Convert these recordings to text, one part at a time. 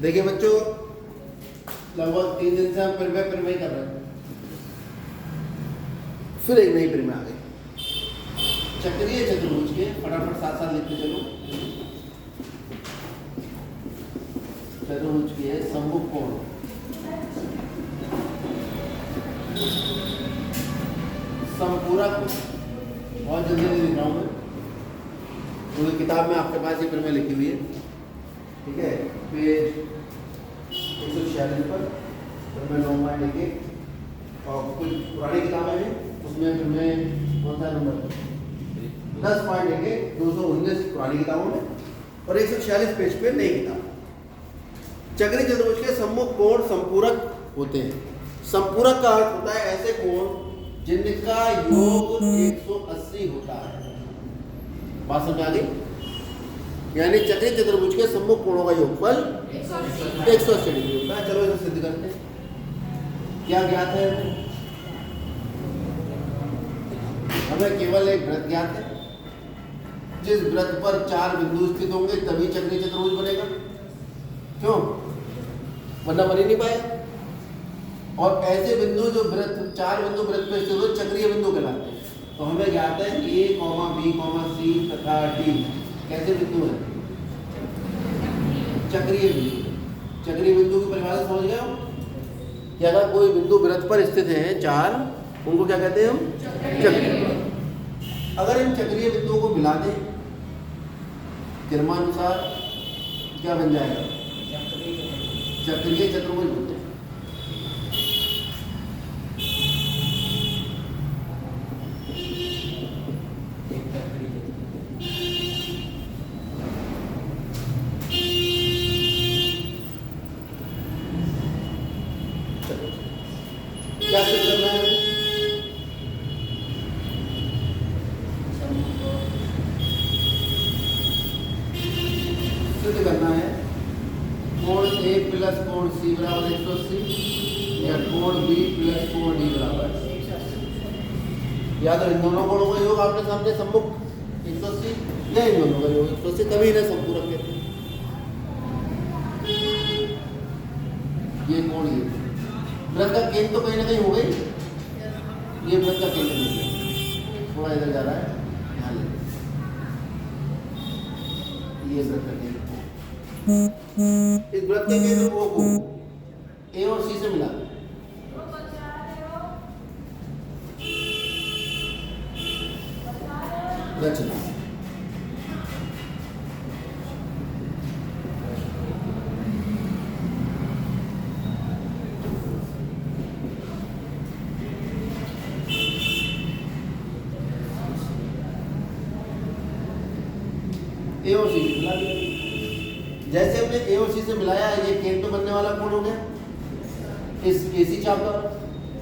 देखिए बच्चों, लगभग 3 दिन से हम परिमय कर रहे हैं। फिर एक नई परिमय आ गई। चक्रीय चतुर्भुज के, फटाफट साथ साथ लिखते चलो। चतुर्भुज के सम्मुख कोण, समपूरक, बहुत जल्दी लिख रहा हूँ मैं, पूरी किताब में आपके पास ये परिमय लिखी हुई है, ठीक है। पेज 146 पर परिमय 9 लिखे, और कुछ पुरानी किताबें हैं उसमें परिमय कौन सा नंबर 10.1 219 पुरानी किताबों में, और 146 पेज पे नई किताब। चक्रीय चतुर्भुज के सम्मुख कोण संपूरक होते हैं। संपूरक का अर्थ होता है ऐसे कोण जिनका योग 180 होता है। बात समझ आ गई? यानी चक्रीय चतुर्भुज के सम्मुख कोणों का योगफल 180 डिग्री होता है। चलो इसे सिद्ध करते हैं। क्या ज्ञात है हमें? केवल एक वृत्त ज्ञात है। जिस वृत्त पर 4 बिंदु स्थित होंगे तभी चक्रीय चतुर्भुज बनेगा। क्यों? वरना बन ही नहीं पाएगा। और ऐसे बिंदु जो वृत्त 4 बिंदु वृत्त पर स्थित हो चक्रीय बिंदु कहलाते हैं। तो हमें ज्ञात है कि A, B, C तथा D कैसे बिंदु हैं? चक्रीय बिंदु। चक्रीय बिंदु की परिभाषा समझ गए हो कि अगर कोई बिंदु वृत्त पर स्थित है 4, उनको क्या कहते हैं हम? चक्रीय। अगर इन चक्रीय बिंदुओं को मिला दें क्रमानुसार क्या बन जाएगा? चक्रीय चतुर्भुज बनते हैं। क्या सिद्ध करना है? सिद्ध करना है कोण A प्लस कोण C बराबर 180 या कोण B प्लस कोण D बराबर 180। या तो इन दोनों कोणों का योग आपने सामने सम्मुख 180 या इन दोनों का योग 180, तभी इन्हें संपूरक कहते हैं। ये कोण ये वृत्त का केंद्र तो कहीं ना कहीं हो गई। ये वृत्त का केंद्र नहीं है, थोड़ा इधर जा रहा है, यहाँ ले। ये वृत्त का केंद्र, इस वृत्त के केंद्र को A और C से मिला रचना। A और C से मिला दिया। जैसे हमने A और C से मिलाया, ये केंद्र बनने वाला कोण हो गया इस AC चाप द्वारा,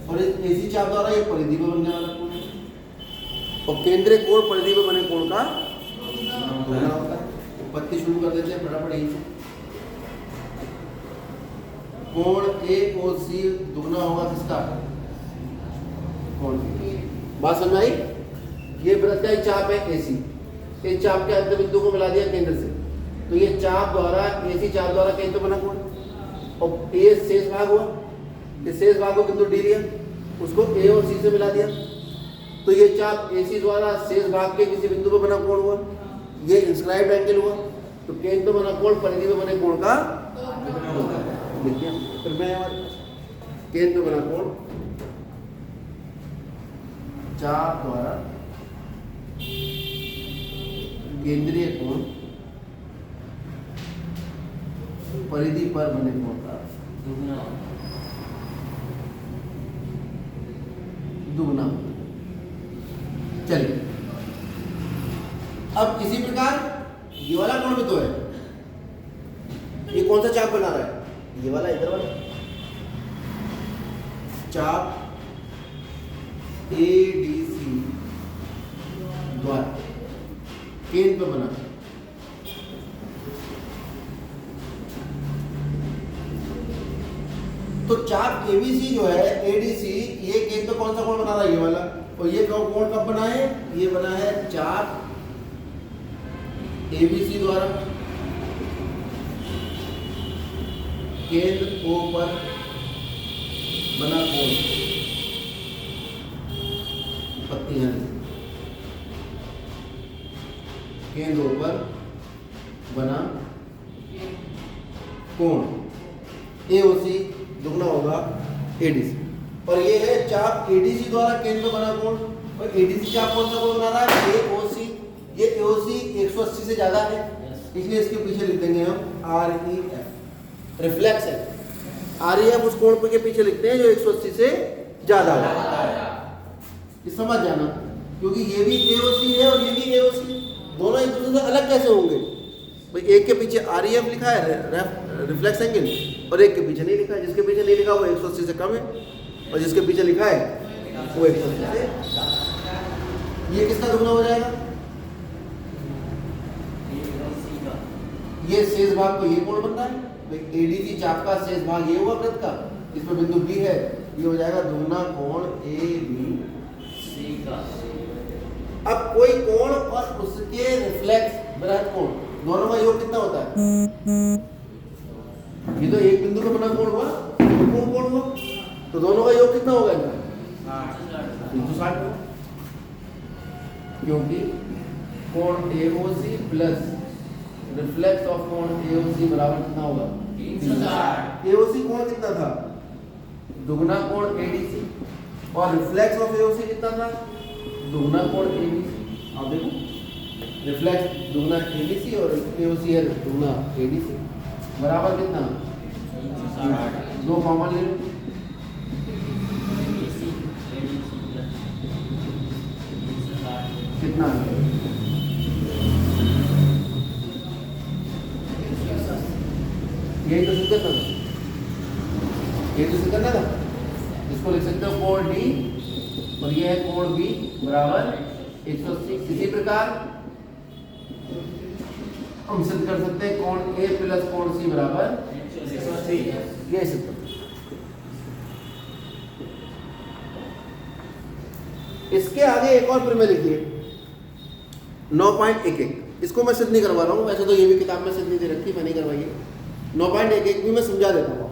और इस AC चाप द्वारा ये परिधि में बनने वाला कोण है। और केंद्रीय कोण परिधि में बने कोण का दुगना होता है। उत्पत्ति शुरू कर देते हैं फटाफट यहीं से। कोण A और C दुगना होगा किसका? कोण। बात समझ आई? ये वृत्त का चाप है AC, इस चाप के अंत बिंदु को मिला दिया केंद्र से, तो ये चाप द्वारा AC चाप द्वारा केंद्र बना कोण, और A शेष भाग हुआ, इस शेष भाग को बिंदु D लिया, उसको A और C से मिला दिया, तो ये चाप AC द्वारा शेष भाग के किसी बिंदु पर बना कोण हुआ, ये इंस्क्राइब्ड एंगल हुआ। तो केंद्र बना कोण परिधि में बने कोण का देखिए। फिर मैं केंद्र बना कोण चाप द्वारा केंद्रीय कोण परिधि पर बने कोण का दुगना। चलिए, अब इसी प्रकार ये वाला कोण भी तो है। ये कौन सा चाप बना रहा है? ये वाला, इधर वाला चाप ADC द्वारा केंद्र पर बना। तो चाप ABC जो है ADC, ये केंद्र कौन सा कोण बना रहा है? ये वाला। और ये कोण कब बना है? ये बना है चाप ABC द्वारा। केंद्र O पर बना कोण, पत्ती है, केंद्र O पर बना कोण AOC दुगना होगा ADC। और ये है चाप ADC द्वारा केंद्र बना कोण, और ADC चाप कौन सा कोण बना रहा है? AOC। ये AOC 180 से ज्यादा है, इसलिए इसके पीछे लिख देंगे हम REF, रिफ्लेक्स है। REF उस कोण के पीछे लिखते हैं जो 180 से ज्यादा है। ये समझ जाना, क्योंकि ये भी AOC है और ये भी AOC, दोनों एक दूसरे से अलग कैसे होंगे भाई? एक के पीछे REF लिखा है रिफ्लेक्स एंगल, और एक के पीछे नहीं लिखा है। जिसके पीछे नहीं लिखा वो 180 से कम है, और जिसके पीछे लिखा है वो 180 से। ये किसका दुगना हो जाएगा? ये शेष भाग को ये कोण बन रहा है भाई, ADC चाप का शेष भाग ये हुआ वृत्त का, इसमें बिंदु B है, ये हो जाएगा दुगना कोण ABC का। अब कोई कोण और उसके रिफ्लेक्स बृहद कोण दोनों का योग कितना होता है? ये तो एक बिंदु पे बना कोण हुआ, कोण हुआ, तो दोनों का योग कितना होगा इनका? 360 होगा, क्योंकि कोण AOC प्लस रिफ्लेक्स ऑफ कोण AOC बराबर कितना होगा? 360। AOC कोण कितना था? दुगना कोण ADC, और रिफ्लेक्स ऑफ AOC कितना था? दुगना कोण ABC। आप देखो रिफ्लेक्स दुगना ADC और AOC है दुगना ADC, बराबर कितना? 2 कॉमन ले लो, कितना है? यही तो सिद्ध करना था, यही तो सिद्ध करना था। इसको लिख सकते हो कोण D और ये है कोण B बराबर 180। इसी प्रकार हम सिद्ध कर सकते हैं कोण A प्लस कोण C बराबर 180। ये सिद्ध करते हैं। इसके आगे एक और प्रमेय लिखिए 9.11। इसको मैं सिद्ध नहीं करवा रहा हूँ, वैसे तो ये भी किताब में सिद्ध नहीं दे रखी, मैं नहीं करवाई है। 9.11 भी मैं समझा देता हूँ।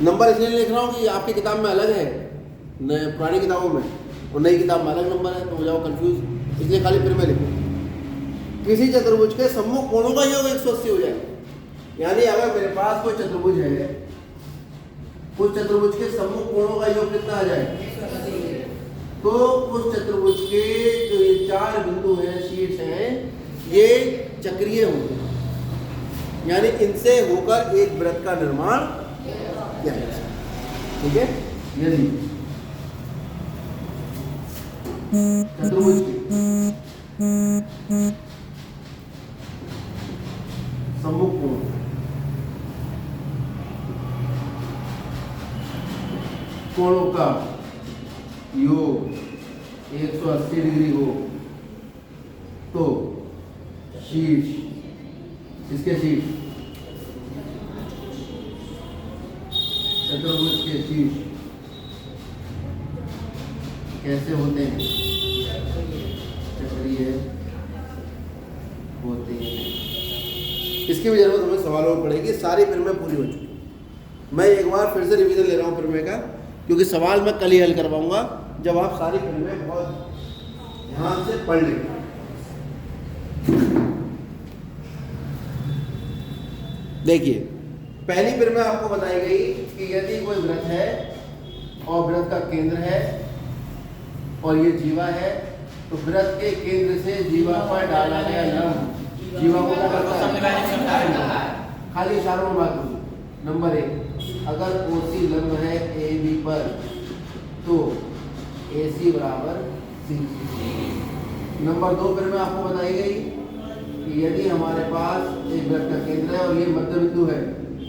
नंबर इसलिए लिख रहा हूँ कि आपकी किताब में अलग है, पुरानी किताबों में, और नई किताब में अलग नंबर है, तो हो जाओ कंफ्यूज, इसलिए खाली प्रमेय लिखो। किसी चतुर्भुज के सम्मुख कोणों का योग 180 हो जाए, यानी अगर मेरे पास कोई चतुर्भुज है, उस चतुर्भुज के सम्मुख कोणों का योग कितना आ जाए? तो उस चतुर्भुज के जो ये 4 बिंदु हैं, शीर्ष हैं, ये चक्रीय होंगे, यानी इनसे होकर एक वृत्त का निर्माण किया जा सकता है। ठीक है, यदि चतुर्भुज के सम्मुख कोण कोणों का योग 180 डिग्री हो, तो शीर्ष, इसके शीर्ष, चतुर्भुज के शीर्ष कैसे होते हैं? चक्रीय होते हैं। इसकी भी जरूरत हमें सवालों में पड़ेगी, सारी प्रमेय पूरी हो चुकी। मैं एक बार फिर से रिवीजन ले रहा हूँ प्रमेय का, क्योंकि सवाल मैं कल ही हल करवाऊंगा जब आप सारी प्रमेय बहुत ध्यान से पढ़ लेंगे। देखिए, पहली प्रमेय आपको बताई गई कि यदि कोई वृत्त है और वृत्त का केंद्र है और ये जीवा है, तो वृत्त के केंद्र से जीवा पर डाला गया लंब जीवा को क्या करता है? खाली इशारों में बात होगी। नंबर 1, अगर OC लंब है AB पर, तो AC बराबर C। नंबर 2 प्रमेय आपको बताई गई कि यदि हमारे पास एक वृत्त का केंद्र है और ये मध्य बिंदु है,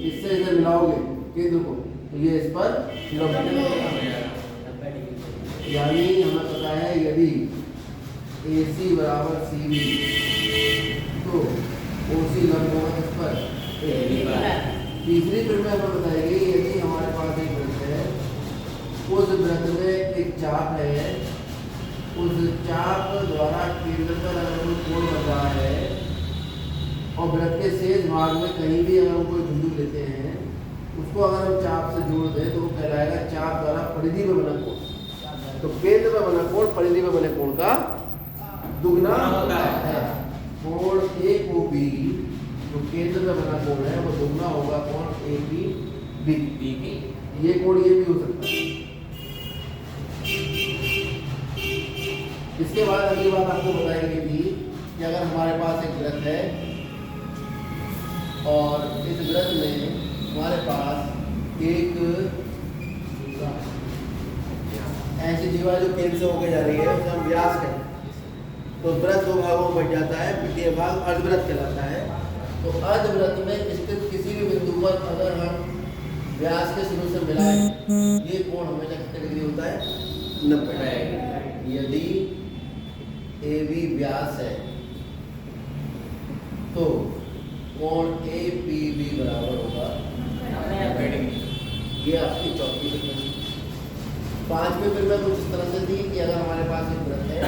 इससे इधर मिलाओगे केंद्र को, तो ये इस पर लंब है। यानी हमें पता है यदि AC बराबर CB, तो OC लंब होगा इस पर AB पर। तीसरी प्रमेय हमें बताई गई यदि हमारे पास एक वृत्त है, उस वृत्त में एक चाप है, उस चाप द्वारा केंद्र पर अगर कोई कोण बन रहा है, और वृत्त के शेष भाग में कहीं भी अगर हम कोई बिंदु लेते हैं, उसको अगर हम चाप से जोड़ दें तो वो कहलाएगा चाप द्वारा परिधि में बना कोण। तो केंद्र में बना कोण परिधि में बने कोण का दुगना होता है। कोण AOB जो केंद्र में बना कोण है वो दुगना होगा कोण APB। ये कोण ये भी हो सकता है। इसके बाद अगली बात आपको बताएंगे कि अगर हमारे पास एक वृत्त है और इस वृत्त में हमारे पास एक ऐसी जीवा जो केंद्र से होकर जा रही है, उसे हम व्यास कहते हैं। तो वृत्त दो भागों में बट जाता है, द्वितीय भाग अर्धवृत्त कहलाता है। तो अर्धवृत्त में स्थित किसी भी बिंदु पर अगर हम व्यास के शुरू से मिलाएं, ये कोण हमेशा कितने डिग्री होता है? 90। यदि AB व्यास है तो कोण APB बराबर होगा 90 डिग्री। ये आपकी चौथी फ्रीक्वेंसी। पांचवी फ्रीक्वेंसी कुछ इस तरह से थी कि अगर हमारे पास एक वृत्त है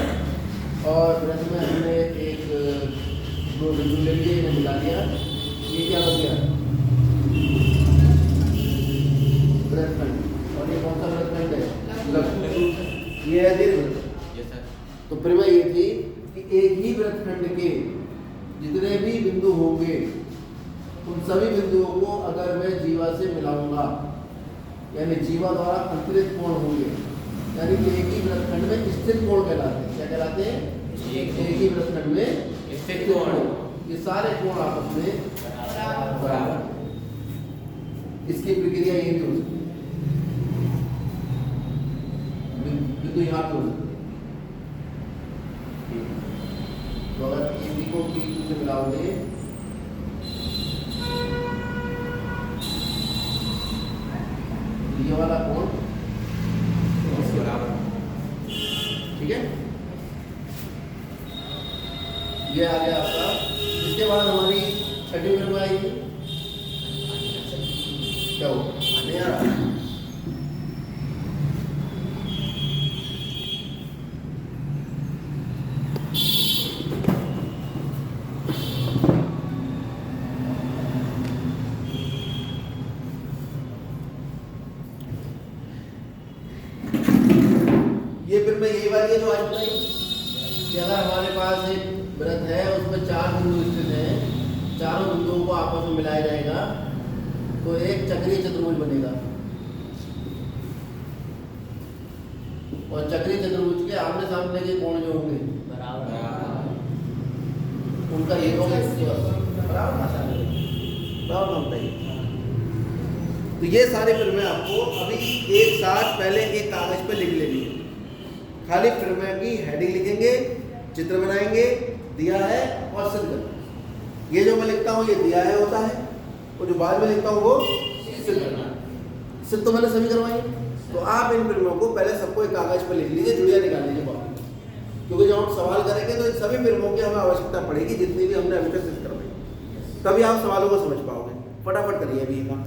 और वृत्त में हमने एक दो बिंदु ले लिए, इन्हें मिला दिया, ये क्या बन गया? वृत्तखंड। और ये कौन सा वृत्तखंड है? लघु। ये है दीर्घवृत्त। तो फ्रीक्वेंसी ये थी कि एक ही वृत्तखंड के जितने भी बिंदु होंगे उन सभी बिंदुओं को अगर मैं जीवा से मिलाऊंगा, यानी जीवा द्वारा अंतरित कोण होंगे, यानी कि एक ही वृत्तखंड में स्थित कोण कहलाते हैं। क्या कहलाते हैं? एक ही वृत्तखंड में स्थित कोण। ये सारे कोण आपस में बराबर। इसकी प्रक्रिया ये भी हो सकती है, बिंदु यहाँ पे हो सकती है। तो अगर AB को P2 से मिलाओगे ये वाला कोण इसके बराबर, ठीक है? ये आ गया आपका। इसके बाद हमारी छठी फ्रीक्वेंसी आएगी। क्या हो नहीं आ रहा? ये फिर मैं यही वाली है जो आज बताई कि अगर हमारे पास एक वृत्त है, उसमें 4 बिंदु स्थित हैं, चारों बिंदुओं को आपस में मिलाया जाएगा तो एक चक्रीय चतुर्भुज बनेगा। और चक्रीय चतुर्भुज के आमने सामने के कोण जो होंगे बराबर, उनका ये होगा बराबर होता है। तो ये सारे फिर मैं आपको अभी एक साथ पहले एक कागज पे लिख लेनी है। खाली फिल्म की हेडिंग लिखेंगे, चित्र बनाएंगे, दिया है और सिद्ध करना। ये जो मैं लिखता हूँ ये दिया है होता है, और जो बाद में लिखता हूँ वो सिद्ध करना। सिद्ध तो मैंने सभी करवाई। तो आप इन फिल्मों को पहले सबको एक कागज पर लिख लीजिए, जुड़िया निकाल लीजिए बाहर, क्योंकि जब हम सवाल करेंगे तो इन सभी फिल्मों की हमें आवश्यकता पड़ेगी, जितनी भी हमने अभी तक सिद्ध करवाई। तभी आप सवालों को समझ पाओगे। फटाफट करिए अभी काम।